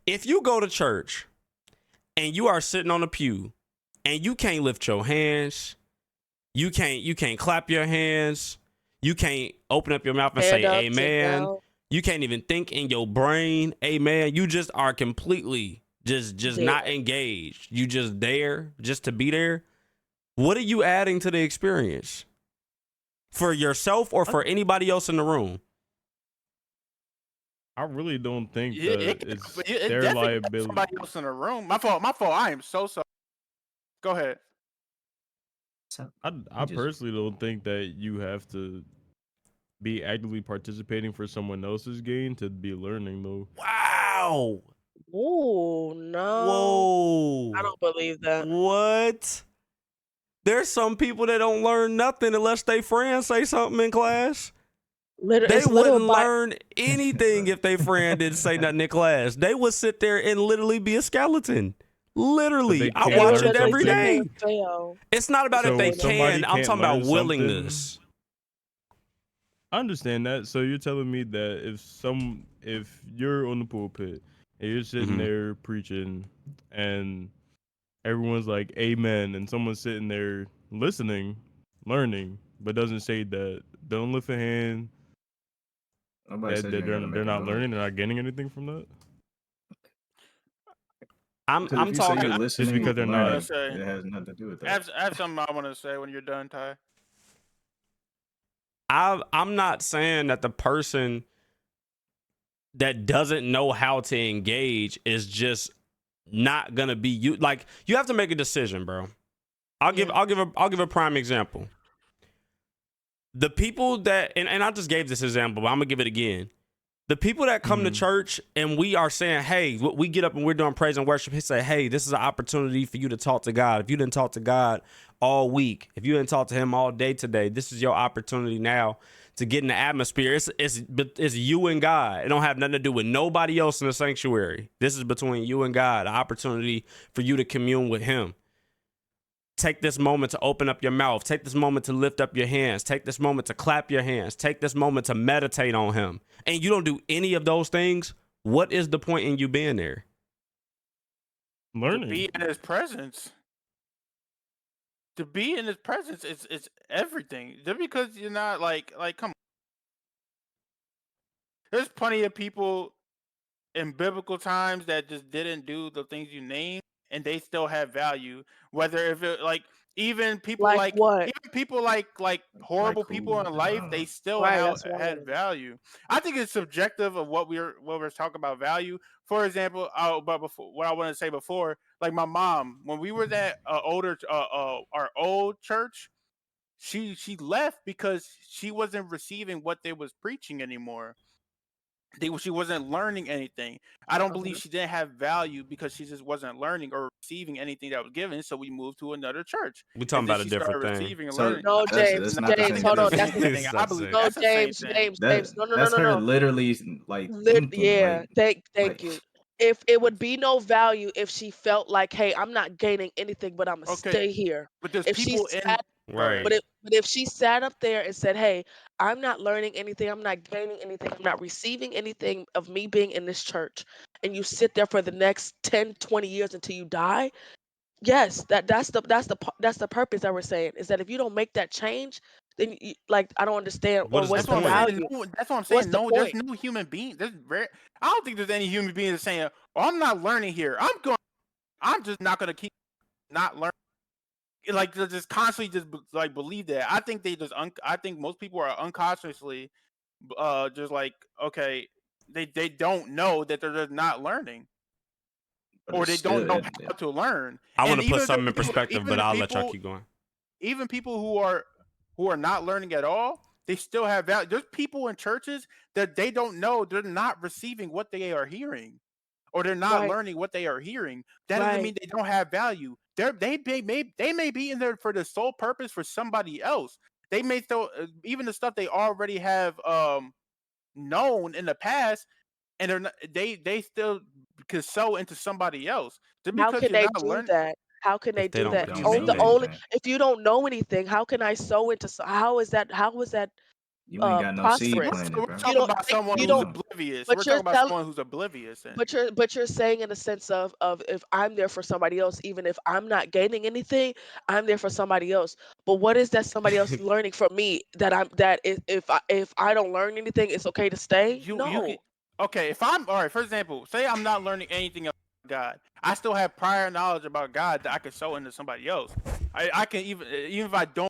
If you go to church and you are sitting on a pew and you can't lift your hands, you can't clap your hands, you can't open up your mouth and Hand say up, sit amen, down. you can't even think in your brain, amen. You just are completely just Dead. not engaged. You just there just to be there. What are you adding to the experience? For yourself or for anybody else in the room? I really don't think It, that it, it's it, it their definitely liability. somebody else in the room. My fault. I am so sorry. Go ahead. So I personally don't think that you have to be actively participating for someone else's gain to be learning, though. Wow. Oh no. Whoa. I don't believe that. What? There's some people that don't learn nothing unless they friends say something in class. They wouldn't learn anything if they friend didn't say nothing in class. They would sit there and literally be a skeleton. Literally. I can't watch learn it every something? day. It's not about if So they somebody can. I'm can't talking about learn something? willingness. I understand that. So you're telling me that if you're on the pulpit and you're sitting there preaching and everyone's like amen and someone's sitting there listening, learning, but doesn't say that don't lift a hand, Nobody said that they're not learning, they're not getting anything from that. I'm if you talking say you're listening, just because they're learning, not. it has nothing to do with that. I have something I want to say when you're done, Ty. I'm not saying that the person that doesn't know how to engage is just not gonna be you. Like, you have to make a decision, bro. I'll give a prime example. The people that and I just gave this example, but I'm gonna give it again. The people that come to church and we are saying, hey, we get up and we're doing praise and worship. He say, hey, this is an opportunity for you to talk to God. If you didn't talk to God all week, if you didn't talk to him all day today, this is your opportunity now to get in the atmosphere. It's you and God. It don't have nothing to do with nobody else in the sanctuary. This is between you and God, an opportunity for you to commune with him. Take this moment to open up your mouth. Take this moment to lift up your hands. Take this moment to clap your hands. Take this moment to meditate on him. And you don't do any of those things, what is the point in you being there? Learning. To be in his presence. To be in his presence is everything. Just because you're not like come on. There's plenty of people in biblical times that just didn't do the things you named and they still have value. Whether if it like even people Like what? even people like horrible people in life, they still had value. I think it's subjective of what we're talking about value. For example, but before what I wanted to say before, like my mom, when we were at our old church, she left because she wasn't receiving what they was preaching anymore. She wasn't learning anything. I don't believe she didn't have value because she just wasn't learning or receiving anything that was given. So we moved to another church. We're talking about a different thing. Receiving and learning. No, James, hold on. That's I believe no, that's the same James, thing. James. No. That's her literally like thinking. Yeah, like, thank you. If it would be no value if she felt like, hey, I'm not gaining anything, but I'm gonna stay here. But there's If she people sat, Right. but if she sat up there and said, hey, I'm not learning anything, I'm not gaining anything, I'm not receiving anything of me being in this church, and you sit there for the next 10, 20 years until you die, yes, that's the purpose that we're saying, is that if you don't make that change, then like I don't understand, What or is what's the the point? value? That's what I'm What's saying. the No, point? there's no human being. I don't think there's any human being that's saying, "Oh, I'm not learning here. I'm just not gonna keep not learning." Like they just constantly just like believe that. I think they just I think most people are unconsciously just like, okay, they don't know that they're just not learning. Or they don't know how to learn. I want And to put even something in the people- perspective, even but the I'll let y'all people- keep going. Even people who are not learning at all, they still have value. There's people in churches that they don't know, they're not receiving what they are hearing, or they're not learning what they are hearing. That doesn't mean they don't have value. They may be in there for the sole purpose for somebody else. They may throw even the stuff they already have known in the past, and they still could sow into somebody else. Just How because can you're they not do learning. that? How can they do that? don't know Only anything. if you don't know anything, how can I sow into? How is that? You ain't got no seed prosperous. planted, We're bro. talking about someone who's don't. oblivious. But We're you're talking about someone who's oblivious. And but you're saying in the sense of if I'm there for somebody else, even if I'm not gaining anything, I'm there for somebody else. But what is that somebody else learning from me that if I don't learn anything, it's okay to stay? you can No. okay. If I'm all right, for example, say I'm not learning anything about God, I still have prior knowledge about God that I can sow into somebody else. I can even if I don't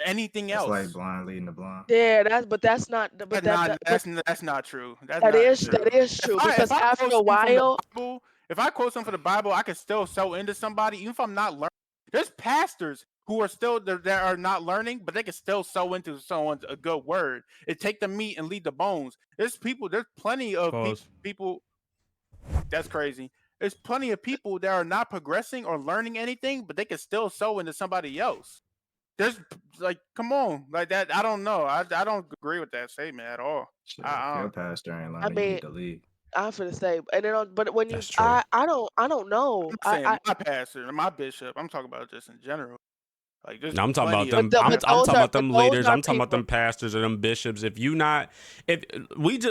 anything That's like else. blind leading the blind. Yeah, that's not but That's not true. That's that not is true. that is true If because I after quote a something from the while, Bible, if I quote something from the Bible, I can still sow into somebody, even if I'm not learning. There's pastors who are still that are not learning, but they can still sow into someone's a good word. It take the meat and leave the bones. There's plenty of Pause. people. That's crazy. There's plenty of people that are not progressing or learning anything, but they can still sow into somebody else. There's like, come on, like that. I don't know. I don't agree with that statement at all. Shit, if your pastor ain't I learning, you mean, need to leave. I'm for the say, and then but when you That's true. I don't know. I'm not saying my pastor and my bishop. I'm talking about just in general. Like there's No, I'm talking about plenty of them. But I'm those talking are about them leaders. I'm talking about people. them pastors and them bishops. If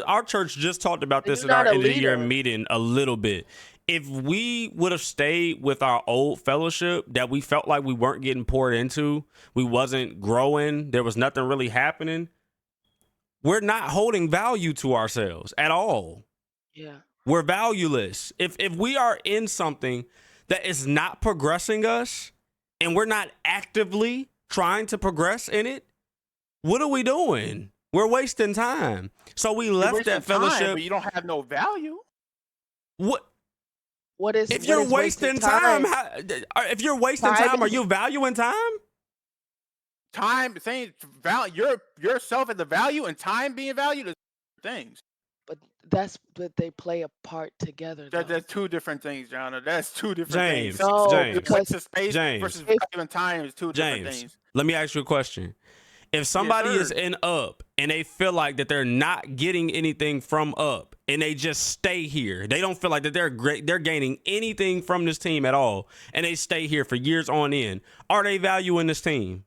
our church just talked about And this you're at our not a end of the year leader. meeting a little bit. If we would have stayed with our old fellowship that we felt like we weren't getting poured into, we wasn't growing, there was nothing really happening, we're not holding value to ourselves at all. Yeah. We're valueless. If we are in something that is not progressing us and we're not actively trying to progress in it, what are we doing? We're wasting time. So we left that fellowship. Time, but you don't have no value. What is if you're wasting time? If you're wasting time, are you valuing time? Time saying value yourself as the value and time being valued is things. But they play a part together. That's two different things, John. That's two different James, things. No, James, because space James, versus value and time is two different things. Let me ask you a question. If somebody is in up and they feel like that they're not getting anything from up and they just stay here, they don't feel like that they're gaining anything from this team at all, and they stay here for years on end, are they valuing this team?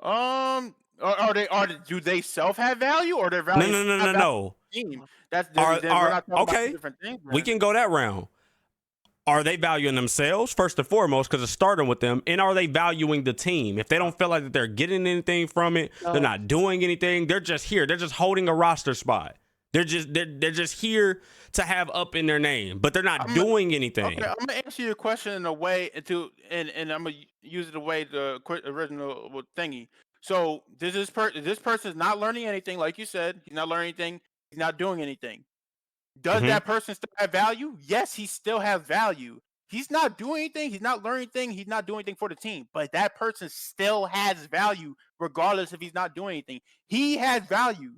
Do they self have value or their value? No. Team. That's we're not talking about different things. We can go that round. Are they valuing themselves first and foremost because it's starting with them, and are they valuing the team? If they don't feel like that they're getting anything from it, they're not doing anything. They're just here. They're just holding a roster spot. They're just here to have up in their name, but they're not doing anything. Okay, I'm gonna answer your question in a way and I'm gonna use it the way the original thingy. So this person is not learning anything, like you said. He's not learning anything. He's not doing anything. Does that person still have value? Yes, he still has value. He's not doing anything. He's not learning anything. He's not doing anything for the team. But that person still has value, regardless if he's not doing anything. He has value.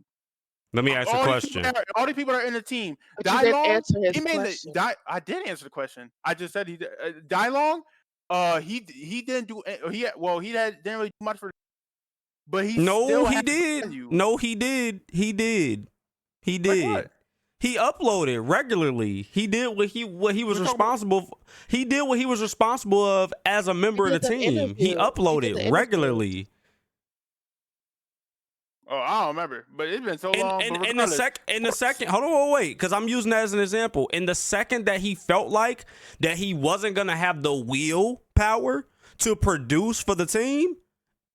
Let me ask you a question. All the people that are in the team. I did answer the question. I just said he die long. He didn't do. Didn't really do much for. But he did. Value. No, he did. He did. Like he uploaded regularly. He did what he was responsible for. He did what he was responsible of as a member of the team. He uploaded regularly. Oh, I don't remember, but it's been so long. In the second, hold on, wait, because I'm using that as an example. In the second that he felt like that he wasn't gonna have the willpower to produce for the team,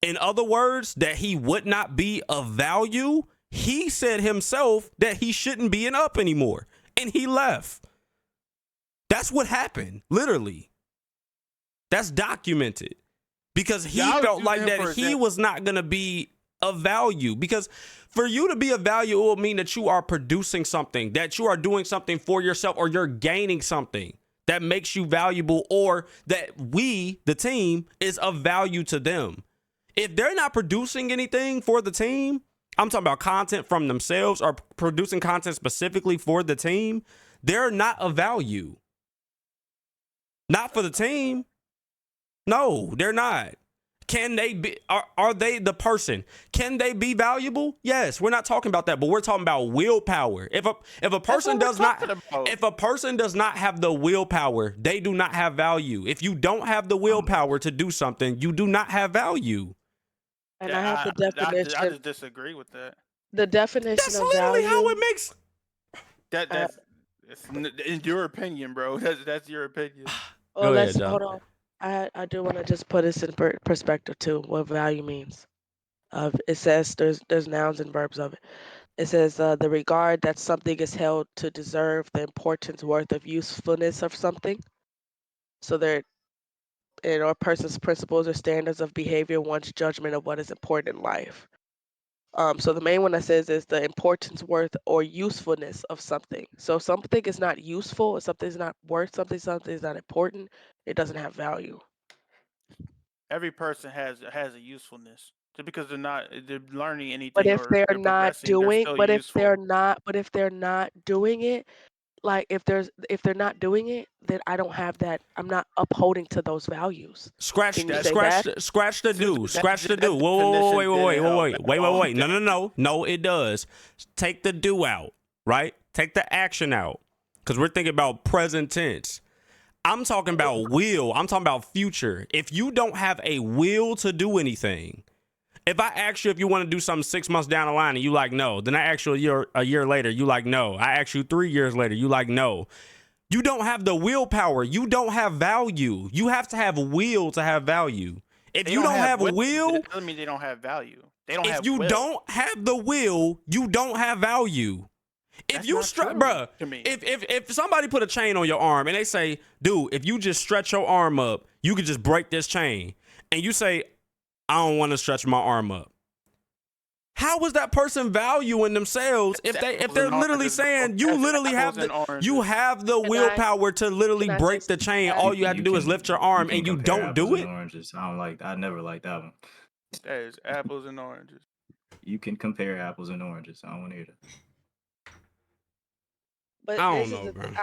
in other words, that he would not be of value, he said himself that he shouldn't be in up anymore, and he left. That's what happened, literally. That's documented because he felt like that he was not gonna be of value, because for you to be of value, it will mean that you are producing something, that you are doing something for yourself, or you're gaining something that makes you valuable, or that we, the team, is of value to them. If they're not producing anything for the team, I'm talking about content from themselves or producing content specifically for the team, they're not of value. Not for the team. No, they're not. Can they be, are they the person? Can they be valuable? Yes, we're not talking about that, but we're talking about willpower. If a person does not have the willpower, they do not have value. If you don't have the willpower to do something, you do not have value. And I have the definition. I just disagree with that. The definition That's of literally value. how it makes. That's in your opinion, bro. That's your opinion. Well, Go ahead, let's John. hold on. I do want to just put this in perspective too. What value means. It says there's nouns and verbs of it. It says the regard that something is held to deserve, the importance, worth, of usefulness of something. So there, in a person's principles or standards of behavior, one's judgment of what is important in life. So the main one that says is the importance, worth, or usefulness of something. So if something is not useful, if something's not worth something, something's not important, it doesn't have value. Every person has a usefulness. Just because they're learning anything But if or they're they're not progressing, they're doing, still but if useful. they're not doing it, like if they're not doing it, then I don't have that. I'm not upholding to those values. Scratch Can you that. say that? Scratch the do. Scratch the do. That Whoa, definition didn't help wait. at all. No, it does. Take the do out, right? Take the action out. Because we're thinking about present tense. I'm talking about will. I'm talking about future. If you don't have a will to do anything, if I ask you if you want to do something 6 months down the line and you like no, then I ask you a year later, you like no. I ask you 3 years later, you like no. You don't have the willpower. You don't have value. You have to have will to have value. If you don't have will, that doesn't mean they don't have value. They don't have if you will. don't have the will, you don't have value. If That's you not true bruh, to me. if somebody put a chain on your arm and they say, dude, if you just stretch your arm up, you could just break this chain. And you say, I don't want to stretch my arm up. How is that person valuing themselves if they're literally saying you literally have the willpower to literally break the chain? All you have to do is lift your arm and you don't do it. Oranges. I never liked that one. That is apples and oranges. You can compare apples and oranges. I don't want to hear that. But I this don't is know, the bro. thing.